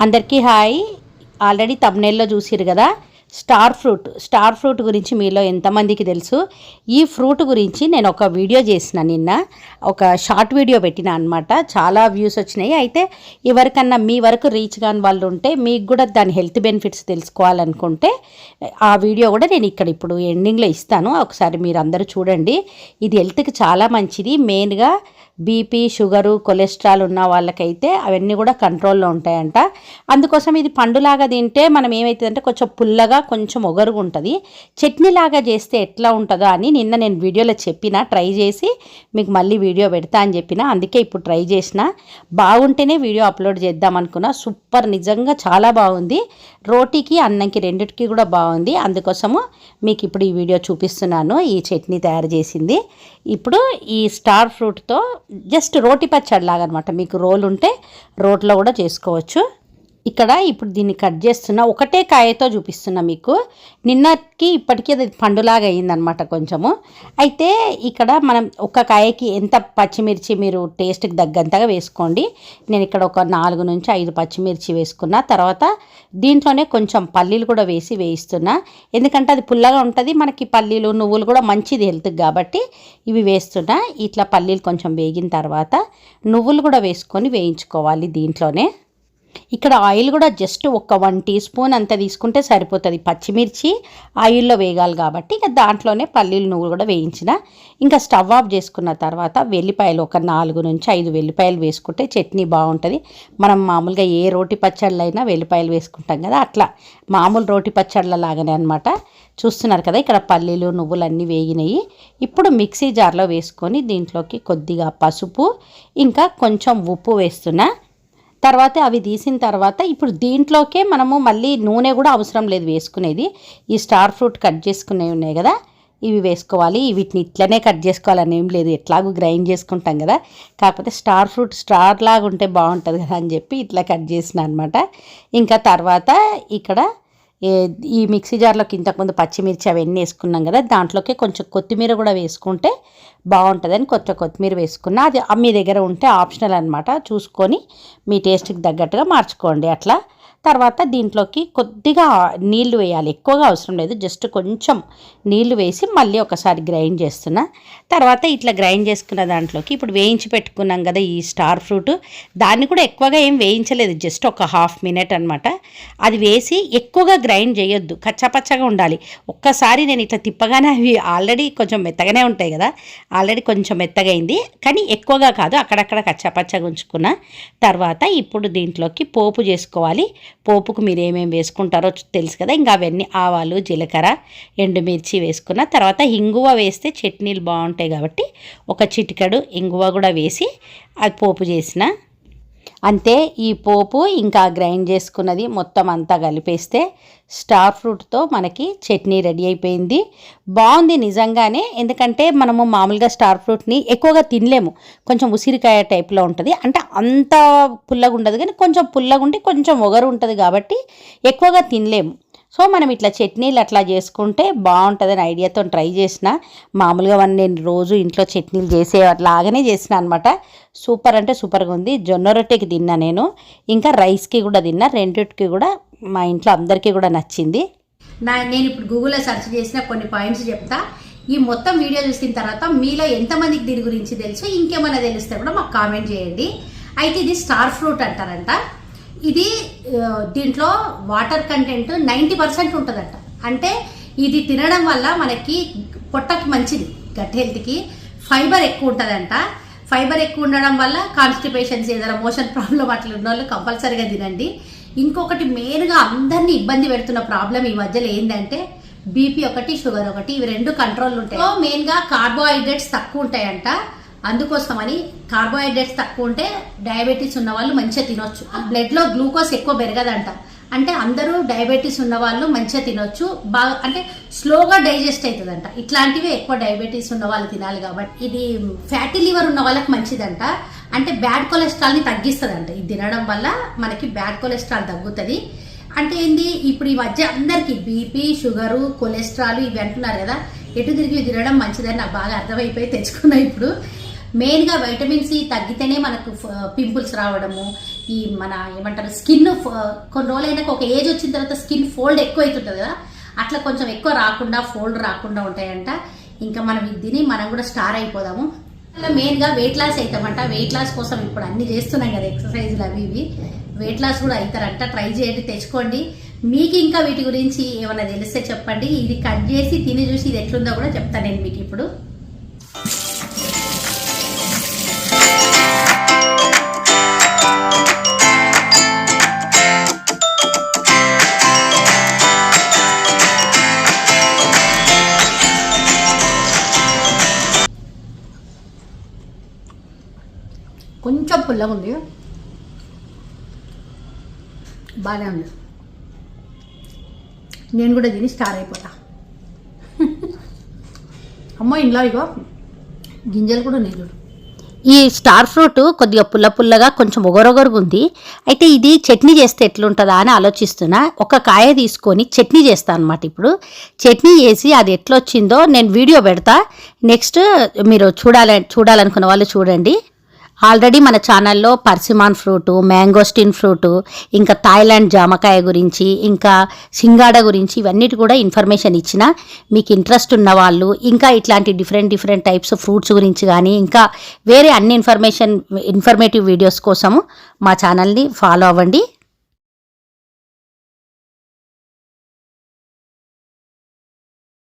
అందరికీ hi. Already తమ్నెయిల్లో చూసిరు కదా, స్టార్ ఫ్రూట్ గురించి మీలో ఎంతమందికి తెలుసు? ఈ ఫ్రూట్ గురించి నేను ఒక వీడియో చేసిన, నిన్న ఒక షార్ట్ వీడియో పెట్టిన అనమాట. చాలా వ్యూస్ వచ్చినాయి. అయితే ఎవరికన్నా మీ వరకు రీచ్ కాని వాళ్ళు ఉంటే, మీకు కూడా దాని హెల్త్ బెనిఫిట్స్ తెలుసుకోవాలనుకుంటే ఆ వీడియో కూడా నేను ఇక్కడ ఇప్పుడు ఎండింగ్లో ఇస్తాను. ఒకసారి మీరు అందరూ చూడండి. ఇది హెల్త్కి చాలా మంచిది. మెయిన్గా బీపీ, షుగరు, కొలెస్ట్రాల్ ఉన్న వాళ్ళకైతే అవన్నీ కూడా కంట్రోల్లో ఉంటాయంట. అందుకోసం ఇది పండులాగా తింటే మనం ఏమవుతుందంటే కొంచెం పుల్లగా, కొంచెం ఒగరుగా ఉంటుంది. చట్నీలాగా చేస్తే ఎట్లా ఉంటుందో అని నిన్న నేను వీడియోలో చెప్పిన, ట్రై చేసి మీకు మళ్ళీ వీడియో పెడతా అని చెప్పిన. అందుకే ఇప్పుడు ట్రై చేసిన. బాగుంటేనే వీడియో అప్లోడ్ చేద్దాం అనుకున్నా. సూపర్, నిజంగా చాలా బాగుంది. రోటీకి, అన్నంకి రెండిటికి కూడా బాగుంది. అందుకోసము మీకు ఇప్పుడు ఈ వీడియో చూపిస్తున్నాను, ఈ చట్నీ తయారు చేసింది. ఇప్పుడు ఈ స్టార్ ఫ్రూట్తో జస్ట్ రోటి పచ్చడి లాగా అనమాట. మీకు రోల్ ఉంటే రోట్లో కూడా చేసుకోవచ్చు. ఇక్కడ ఇప్పుడు దీన్ని కట్ చేస్తున్నా, ఒకటే కాయతో చూపిస్తున్నా మీకు. నిన్నకి ఇప్పటికీ అది పండులాగా అయిందనమాట కొంచెము. అయితే ఇక్కడ మనం ఒక కాయకి ఎంత పచ్చిమిర్చి మీరు టేస్ట్కి తగ్గంతగా వేసుకోండి. నేను ఇక్కడ ఒక 4 నుంచి 5 పచ్చిమిర్చి వేసుకున్నా. తర్వాత దీంట్లోనే కొంచెం పల్లీలు కూడా వేయిస్తున్నా. ఎందుకంటే అది పుల్లగా ఉంటుంది. మనకి పల్లీలు, నువ్వులు కూడా మంచిది హెల్త్కి కాబట్టి ఇవి వేస్తున్నా. ఇట్లా పల్లీలు కొంచెం వేగిన తర్వాత నువ్వులు కూడా వేసుకొని వేయించుకోవాలి దీంట్లోనే. ఇక్కడ ఆయిల్ కూడా జస్ట్ ఒక 1 టీ స్పూన్ అంత తీసుకుంటే సరిపోతుంది. పచ్చిమిర్చి ఆయిల్లో వేగాలి కాబట్టి ఇక దాంట్లోనే పల్లీలు, నువ్వులు కూడా వేయించిన. ఇంకా స్టవ్ ఆఫ్ చేసుకున్న తర్వాత వెల్లిపాయలు ఒక 4 నుంచి 5 వెల్లిపాయలు వేసుకుంటే చట్నీ బాగుంటుంది. మనం మామూలుగా ఏ రోటి పచ్చళ్ళైనా వెల్లిపాయలు వేసుకుంటాం కదా, అట్లా మామూలు రోటి పచ్చళ్ళ లాగానే అనమాట. చూస్తున్నారు కదా, ఇక్కడ పల్లీలు, నువ్వులు అన్నీ వేగినాయి. ఇప్పుడు మిక్సీ జార్లో వేసుకొని దీంట్లోకి కొద్దిగా పసుపు, ఇంకా కొంచెం ఉప్పు వేస్తున్నా. తర్వాత అవి తీసిన తర్వాత ఇప్పుడు దీంట్లోకే మనము మళ్ళీ నూనె కూడా అవసరం లేదు వేసుకునేది. ఈ స్టార్ ఫ్రూట్ కట్ చేసుకునేవి ఉన్నాయి కదా, ఇవి వేసుకోవాలి. వీటిని ఇట్లనే కట్ చేసుకోవాలని ఏం లేదు, ఎట్లాగూ గ్రైండ్ చేసుకుంటాం కదా. కాకపోతే స్టార్ ఫ్రూట్ స్టార్ లాగా ఉంటే బాగుంటుంది కదా అని చెప్పి ఇట్లా కట్ చేసిన అనమాట. ఇంకా తర్వాత ఇక్కడ ఈ మిక్సీ జార్లోకి ఇంతకుముందు పచ్చిమిర్చి అవన్నీ వేసుకున్నాం కదా, దాంట్లోకి కొంచెం కొత్తిమీర కూడా వేసుకుంటే బాగుంటుందని కొంచెం కొత్తిమీర వేసుకున్నా. అది మీ దగ్గర ఉంటే ఆప్షనల్ అనమాట, చూసుకొని మీ టేస్ట్కి తగ్గట్టుగా మార్చుకోండి అట్లా. తర్వాత దీంట్లోకి కొద్దిగా నీళ్లు వేయాలి, ఎక్కువగా అవసరం లేదు, జస్ట్ కొంచెం నీళ్లు వేసి మళ్ళీ ఒకసారి గ్రైండ్ చేస్తున్నా. తర్వాత ఇట్లా గ్రైండ్ చేసుకున్న దాంట్లోకి ఇప్పుడు వేయించి పెట్టుకున్నాం కదా ఈ స్టార్ ఫ్రూట్, దాన్ని కూడా ఎక్కువగా ఏం వేయించలేదు, జస్ట్ ఒక 1/2 మినిట్ అనమాట. అది వేసి ఎక్కువగా గ్రైండ్ చేయొద్దు, కచ్చాపచ్చగా ఉండాలి. ఒక్కసారి నేను ఇట్లా తిప్పగానే అవి ఆల్రెడీ కొంచెం మెత్తగానే ఉంటాయి కదా, ఆల్రెడీ కొంచెం మెత్తగైంది, కానీ ఎక్కువగా కాదు, అక్కడక్కడ కచ్చాపచ్చగా ఉంచుకున్నా. తర్వాత ఇప్పుడు దీంట్లోకి పోపు చేసుకోవాలి. పోపుకు మీరు ఏమేమి వేసుకుంటారో తెలుసు కదా, ఇంకా అవన్నీ ఆవాలు, జీలకర్ర, ఎండుమిర్చి వేసుకున్న తర్వాత ఇంగువ వేస్తే చట్నీలు బాగుంటాయి కాబట్టి ఒక చిటికెడు ఇంగువ కూడా వేసి అది పోపు చేసిన. అంతే, ఈ పోపు ఇంకా గ్రైండ్ చేసుకున్నది మొత్తం అంతా కలిపేస్తే స్టార్ ఫ్రూట్తో మనకి చట్నీ రెడీ అయిపోయింది. బాగుంది నిజంగానే. ఎందుకంటే మనము మామూలుగా స్టార్ ఫ్రూట్ని ఎక్కువగా తినలేము, కొంచెం ఉసిరికాయ టైప్లో ఉంటుంది. అంటే అంత పుల్లగా ఉండదు, కానీ కొంచెం పుల్లగా ఉండి కొంచెం ఒగరు ఉంటుంది కాబట్టి ఎక్కువగా తినలేము. సో మనం ఇట్లా చట్నీలు అట్లా చేసుకుంటే బాగుంటుందని ఐడియాతో ట్రై చేసిన. మామూలుగా నేను రోజు ఇంట్లో చట్నీలు చేసే లాగానే చేసిన అనమాట. సూపర్ అంటే సూపర్గా ఉంది. జొన్న రొట్టెకి తిన్నా నేను, ఇంకా రైస్కి కూడా తిన్నా. రెండిటికి కూడా మా ఇంట్లో అందరికీ కూడా నచ్చింది. నేను ఇప్పుడు గూగుల్లో సెర్చ్ చేసిన కొన్ని పాయింట్స్ చెప్తా. ఈ మొత్తం వీడియో చూసిన తర్వాత మీలో ఎంతమందికి దీని గురించి తెలుసు, ఇంకేమైనా తెలిస్తే కూడా మాకు కామెంట్ చేయండి. అయితే ఇది స్టార్ ఫ్రూట్ అంటారంట. ఇది దీంట్లో వాటర్ కంటెంట్ 90% ఉంటుందంట. అంటే ఇది తినడం వల్ల మనకి పొట్టకి మంచిది, గట్ హెల్త్కి. ఫైబర్ ఎక్కువ ఉంటుందంట. ఫైబర్ ఎక్కువ ఉండడం వల్ల కాన్స్టిపేషన్స్, ఏదైనా మోషన్ ప్రాబ్లం అట్లా ఉన్న వాళ్ళు కంపల్సరీగా తినండి. ఇంకొకటి మెయిన్గా అందరినీ ఇబ్బంది పెడుతున్న ప్రాబ్లం ఈ మధ్యలో ఏంటంటే బీపీ ఒకటి, షుగర్ ఒకటి, ఇవి 2 కంట్రోల్ ఉంటాయి. మెయిన్గా కార్బోహైడ్రేట్స్ తక్కువ ఉంటాయంట. అందుకోసమని కార్బోహైడ్రేట్స్ తక్కువ ఉంటే డయాబెటీస్ ఉన్న వాళ్ళు మంచిగా తినొచ్చు. బ్లడ్లో గ్లూకోజ్ ఎక్కువ పెరగదంట. అంటే అందరూ డయాబెటీస్ ఉన్న వాళ్ళు మంచిగా తినొచ్చు, బాగా అంటే స్లోగా డైజెస్ట్ అవుతుందంట. ఇట్లాంటివి ఎక్కువ డయాబెటీస్ ఉన్న వాళ్ళు తినాలి కాబట్టి. ఇది ఫ్యాటీ లివర్ ఉన్న వాళ్ళకి మంచిదంట. అంటే బ్యాడ్ కొలెస్ట్రాల్ని తగ్గిస్తుందంట. ఇది తినడం వల్ల మనకి బ్యాడ్ కొలెస్ట్రాల్ తగ్గుతుంది. అంటే ఏంది, ఇప్పుడు ఈ మధ్య అందరికీ బీపీ, షుగరు, కొలెస్ట్రాల్ ఇవి అంటున్నారు కదా, ఎటు తిరిగి తినడం మంచిదని నాకు బాగా అర్థమైపోయి తెచ్చుకున్నా. ఇప్పుడు మెయిన్గా వైటమిన్ సి తగ్గితేనే మనకు పింపుల్స్ రావడము, ఈ మన ఏమంటారు స్కిన్ కొన్ని రోజులైనాక ఒక ఏజ్ వచ్చిన తర్వాత స్కిన్ ఫోల్డ్ ఎక్కువ అవుతుంటుంది కదా, అట్లా కొంచెం ఎక్కువ రాకుండా ఫోల్డ్ రాకుండా ఉంటాయంట. ఇంకా మనం ఇది తిని మనం కూడా స్టార్ అయిపోదాము. మెయిన్గా వెయిట్ లాస్ అవుతామంట. వెయిట్ లాస్ కోసం ఇప్పుడు అన్ని చేస్తున్నాం కదా, ఎక్సర్సైజ్లు అవి ఇవి, వెయిట్ లాస్ కూడా అవుతారంట. ట్రై చేయండి, తెచ్చుకోండి. మీకు ఇంకా వీటి గురించి ఏమైనా తెలిస్తే చెప్పండి. ఇది కట్ చేసి తిని చూసి ఇది ఎట్లుందో కూడా చెప్తాను నేను మీకు ఇప్పుడు. కొంచెం పుల్లగా ఉంది, బాగానే ఉంది. నేను కూడా తిని స్టార్ అయిపోతా. అమ్మో ఇంట్లో ఇగో గింజలు కూడా లేదు. ఈ స్టార్ ఫ్రూట్ కొద్దిగా పుల్లగా కొంచెం ఒగరొగరుగా ఉంది. అయితే ఇది చట్నీ చేస్తే ఎట్లుంటుందా అని ఆలోచిస్తున్నా. ఒక కాయ తీసుకొని చట్నీ చేస్తాను అనమాట. ఇప్పుడు చట్నీ చేసి అది ఎట్లొచ్చిందో నేను వీడియో పెడతా. నెక్స్ట్ మీరు చూడాలనుకున్న వాళ్ళు చూడండి. ఆల్రెడీ మన ఛానల్లో పర్సిమాన్ ఫ్రూటు, మ్యాంగోస్టిన్ ఫ్రూటు, ఇంకా థాయిలాండ్ జామకాయ గురించి, ఇంకా సింగాడ గురించి ఇవన్నిటి కూడా ఇన్ఫర్మేషన్ ఇచ్చిన. మీకు ఇంట్రెస్ట్ ఉన్న వాళ్ళు ఇంకా ఇట్లాంటి డిఫరెంట్ టైప్స్ ఫ్రూట్స్ గురించి కానీ ఇంకా వేరే అన్ని ఇన్ఫర్మేటివ్ వీడియోస్ కోసము మా ఛానల్ని ఫాలో అవ్వండి.